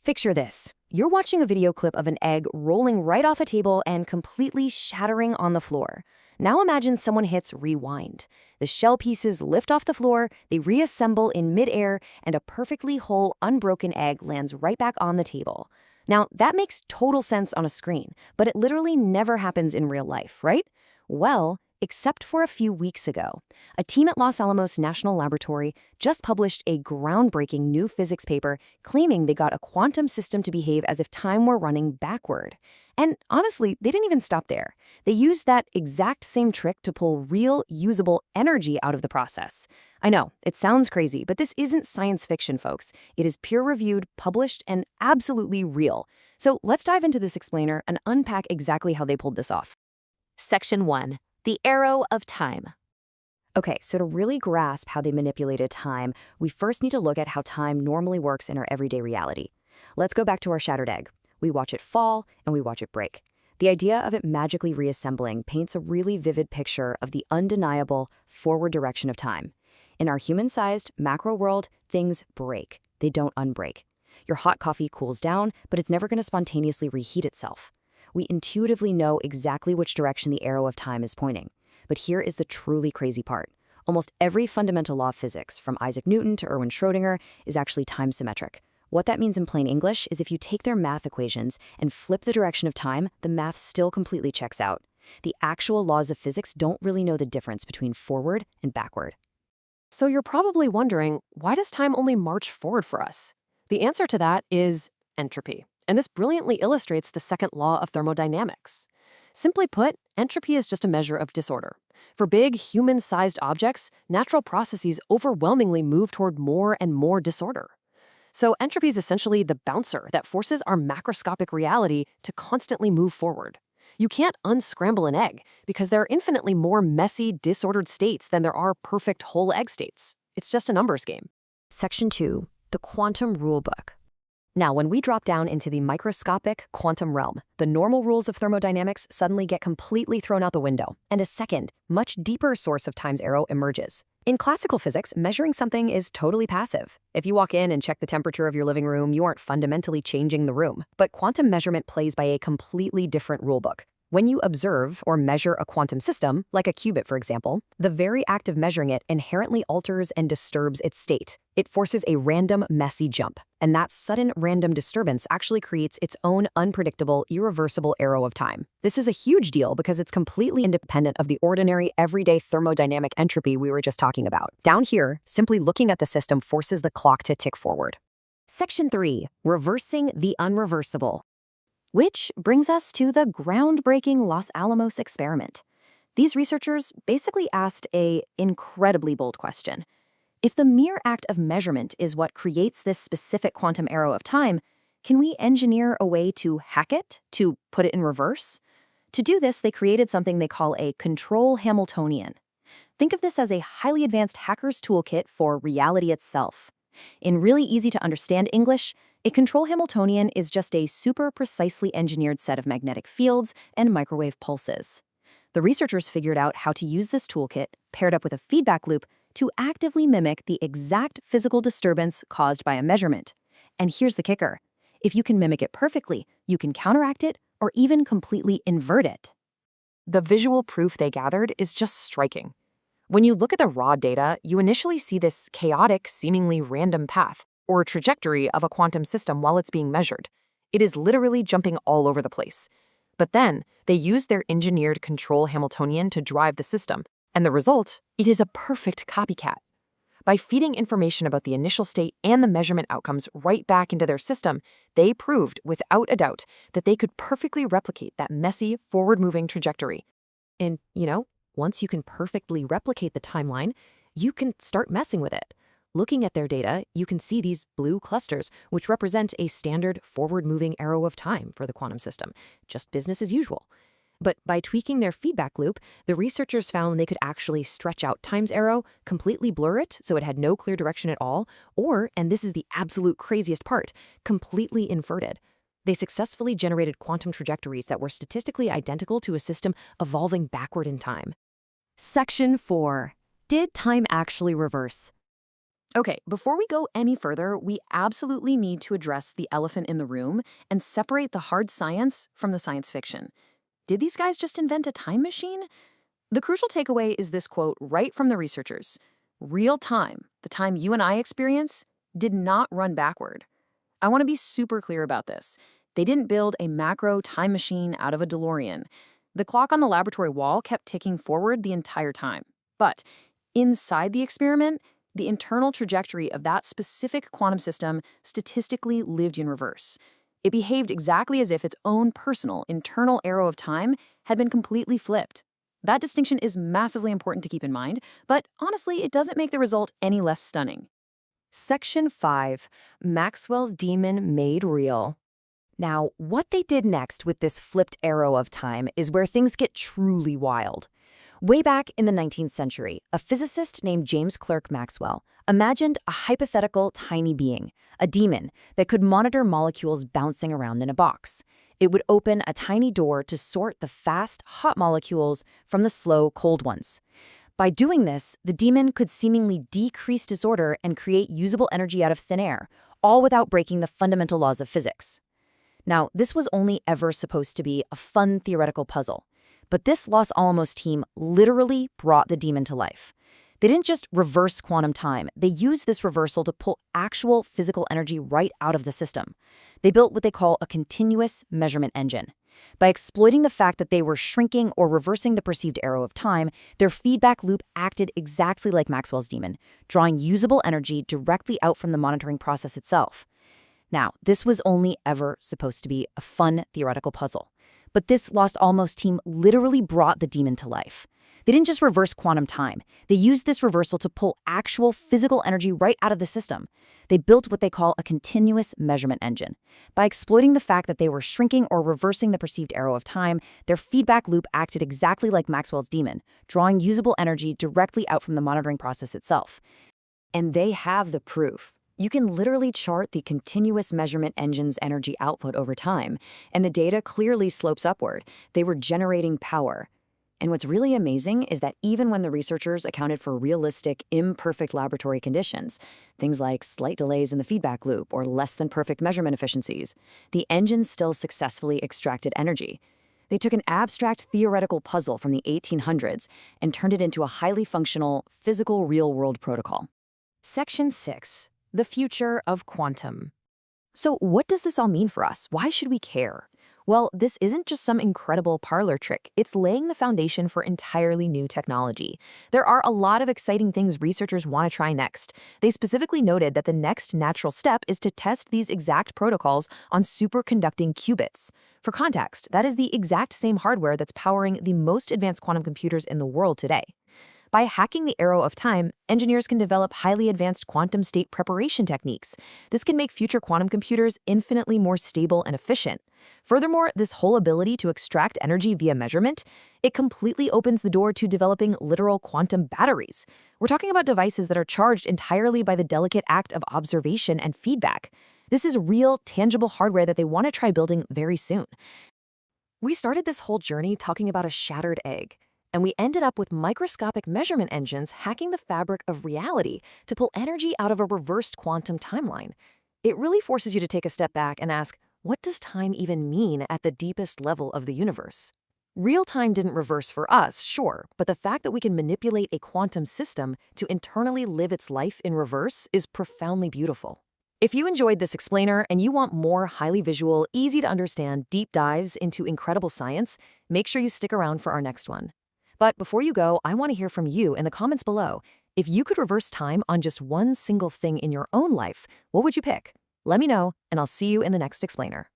Picture this. You're watching a video clip of an egg rolling right off a table and completely shattering on the floor. Now imagine someone hits rewind. The shell pieces lift off the floor, they reassemble in midair, and a perfectly whole, unbroken egg lands right back on the table. Now, that makes total sense on a screen, but it literally never happens in real life, right? Well, except for a few weeks ago. A team at Los Alamos National Laboratory just published a groundbreaking new physics paper claiming they got a quantum system to behave as if time were running backward. And honestly, they didn't even stop there. They used that exact same trick to pull real, usable energy out of the process. I know, it sounds crazy, but this isn't science fiction, folks. It is peer-reviewed, published, and absolutely real. So let's dive into this explainer and unpack exactly how they pulled this off. Section 1. The Arrow of Time. Okay, so to really grasp how they manipulated time, we first need to look at how time normally works in our everyday reality. Let's go back to our shattered egg. We watch it fall, and we watch it break. The idea of it magically reassembling paints a really vivid picture of the undeniable forward direction of time. In our human-sized macro world, things break. They don't unbreak. Your hot coffee cools down, but it's never going to spontaneously reheat itself. We intuitively know exactly which direction the arrow of time is pointing. But here is the truly crazy part. Almost every fundamental law of physics, from Isaac Newton to Erwin Schrödinger, is actually time-symmetric. What that means in plain English is if you take their math equations and flip the direction of time, the math still completely checks out. The actual laws of physics don't really know the difference between forward and backward. So you're probably wondering, why does time only march forward for us? The answer to that is entropy. And this brilliantly illustrates the second law of thermodynamics. Simply put, entropy is just a measure of disorder. For big, human-sized objects, natural processes overwhelmingly move toward more and more disorder. So entropy is essentially the bouncer that forces our macroscopic reality to constantly move forward. You can't unscramble an egg because there are infinitely more messy, disordered states than there are perfect whole egg states. It's just a numbers game. Section 2. The Quantum Rulebook. Now, when we drop down into the microscopic quantum realm, the normal rules of thermodynamics suddenly get completely thrown out the window, and a second, much deeper source of time's arrow emerges. In classical physics, measuring something is totally passive. If you walk in and check the temperature of your living room, you aren't fundamentally changing the room. But quantum measurement plays by a completely different rulebook. When you observe or measure a quantum system, like a qubit for example, the very act of measuring it inherently alters and disturbs its state. It forces a random, messy jump, and that sudden random disturbance actually creates its own unpredictable, irreversible arrow of time. This is a huge deal because it's completely independent of the ordinary, everyday thermodynamic entropy we were just talking about. Down here, simply looking at the system forces the clock to tick forward. Section 3. Reversing the unreversible. Which brings us to the groundbreaking Los Alamos experiment. These researchers basically asked an incredibly bold question. If the mere act of measurement is what creates this specific quantum arrow of time, can we engineer a way to hack it, to put it in reverse? To do this, they created something they call a control Hamiltonian. Think of this as a highly advanced hacker's toolkit for reality itself. In really easy-to-understand English, a control Hamiltonian is just a super precisely engineered set of magnetic fields and microwave pulses. The researchers figured out how to use this toolkit, paired up with a feedback loop, to actively mimic the exact physical disturbance caused by a measurement. And here's the kicker. If you can mimic it perfectly, you can counteract it or even completely invert it. The visual proof they gathered is just striking. When you look at the raw data, you initially see this chaotic, seemingly random path, or trajectory of a quantum system while it's being measured. It is literally jumping all over the place. But then, they used their engineered control Hamiltonian to drive the system, and the result, it is a perfect copycat. By feeding information about the initial state and the measurement outcomes right back into their system, they proved, without a doubt, that they could perfectly replicate that messy, forward-moving trajectory. And, once you can perfectly replicate the timeline, you can start messing with it. Looking at their data, you can see these blue clusters, which represent a standard forward-moving arrow of time for the quantum system, just business as usual. But by tweaking their feedback loop, the researchers found they could actually stretch out time's arrow, completely blur it so it had no clear direction at all, or, and this is the absolute craziest part, completely inverted. They successfully generated quantum trajectories that were statistically identical to a system evolving backward in time. Section 4. Did time actually reverse? Okay, before we go any further, we absolutely need to address the elephant in the room and separate the hard science from the science fiction. Did these guys just invent a time machine? The crucial takeaway is this quote right from the researchers. Real time, the time you and I experience, did not run backward. I want to be super clear about this. They didn't build a macro time machine out of a DeLorean. The clock on the laboratory wall kept ticking forward the entire time. But inside the experiment, the internal trajectory of that specific quantum system statistically lived in reverse. It behaved exactly as if its own personal, internal arrow of time had been completely flipped. That distinction is massively important to keep in mind, but honestly, it doesn't make the result any less stunning. Section 5. Maxwell's Demon Made Real. Now, what they did next with this flipped arrow of time is where things get truly wild. Way back in the 19th century, a physicist named James Clerk Maxwell imagined a hypothetical tiny being, a demon, that could monitor molecules bouncing around in a box. It would open a tiny door to sort the fast, hot molecules from the slow, cold ones. By doing this, the demon could seemingly decrease disorder and create usable energy out of thin air, all without breaking the fundamental laws of physics. Now, this was only ever supposed to be a fun theoretical puzzle. But this Los Alamos team literally brought the demon to life. They didn't just reverse quantum time. They used this reversal to pull actual physical energy right out of the system. They built what they call a continuous measurement engine. By exploiting the fact that they were shrinking or reversing the perceived arrow of time, their feedback loop acted exactly like Maxwell's demon, drawing usable energy directly out from the monitoring process itself. Now, this was only ever supposed to be a fun theoretical puzzle. But this Los Alamos team literally brought the demon to life. They didn't just reverse quantum time. They used this reversal to pull actual physical energy right out of the system. They built what they call a continuous measurement engine. By exploiting the fact that they were shrinking or reversing the perceived arrow of time, their feedback loop acted exactly like Maxwell's demon, drawing usable energy directly out from the monitoring process itself. And they have the proof. You can literally chart the continuous measurement engine's energy output over time, and the data clearly slopes upward. They were generating power. And what's really amazing is that even when the researchers accounted for realistic, imperfect laboratory conditions, things like slight delays in the feedback loop or less than perfect measurement efficiencies, the engine still successfully extracted energy. They took an abstract theoretical puzzle from the 1800s and turned it into a highly functional, physical real-world protocol. Section 6. The future of quantum. So what does this all mean for us? Why should we care? Well, this isn't just some incredible parlor trick. It's laying the foundation for entirely new technology. There are a lot of exciting things researchers want to try next. They specifically noted that the next natural step is to test these exact protocols on superconducting qubits. For context, that is the exact same hardware that's powering the most advanced quantum computers in the world today. By hacking the arrow of time, engineers can develop highly advanced quantum state preparation techniques. This can make future quantum computers infinitely more stable and efficient. Furthermore, this whole ability to extract energy via measurement, it completely opens the door to developing literal quantum batteries. We're talking about devices that are charged entirely by the delicate act of observation and feedback. This is real, tangible hardware that they want to try building very soon. We started this whole journey talking about a shattered egg. And we ended up with microscopic measurement engines hacking the fabric of reality to pull energy out of a reversed quantum timeline. It really forces you to take a step back and ask, what does time even mean at the deepest level of the universe? Real time didn't reverse for us, sure, but the fact that we can manipulate a quantum system to internally live its life in reverse is profoundly beautiful. If you enjoyed this explainer and you want more highly visual, easy to understand deep dives into incredible science, make sure you stick around for our next one. But before you go, I want to hear from you in the comments below. If you could reverse time on just one single thing in your own life, what would you pick? Let me know, and I'll see you in the next explainer.